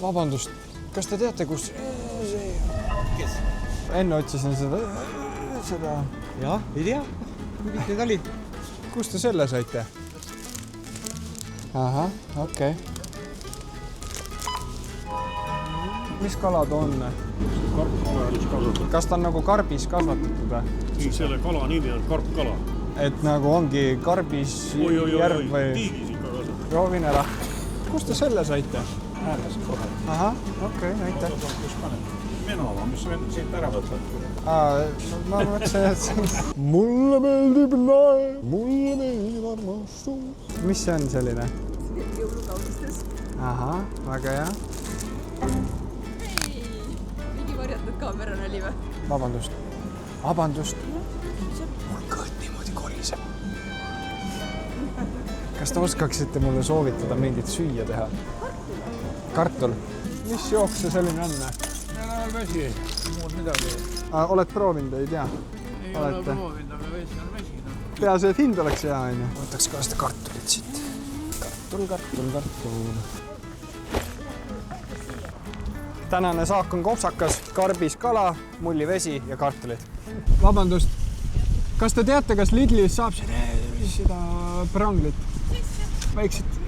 Vabandust, kas te teate, kus see... Kes? Enne otsisin seda... Jah, ei tea. Mis need olid? Kust te selle saite? Ahah, okei. Mis kalad on? Kas ta on nagu karbis kasvatatud? Selle kala nimi on karpkala. Et nagu ongi karbis järv või... Tiigis ikka kasvatatud. Proovin ära. Kust te selle saite? Ääres kohe. Ahah, okei, näite. Menova, mis siit ära võtad? Ma mõtlesin, et mulle meeldib naer, mulle meeldib armastus. Mis see on selline? Jõulukaudistus. Ahah, väga hea. Mingi varjatud kaamerana oli või? Vabandust. Vabandust. Mul kõht niimoodi koriseb. Kas te oskaksite mulle soovitada mingit süüa teha? Kartul. Mis jooks see selline on? Vesi, muud midagi. Oled proovinud, ei tea? Ei ole proovinud, aga vesi on vesi. Peaasi, et hind oleks hea, on ju. Võtaks ka seda kartulit siit. Kartul. Tänane saak on kopsakas, karbis kala, mullivesi ja kartulid. Vabandust, kas te teate, kas Lidlis saab seda pranglit? Väikselt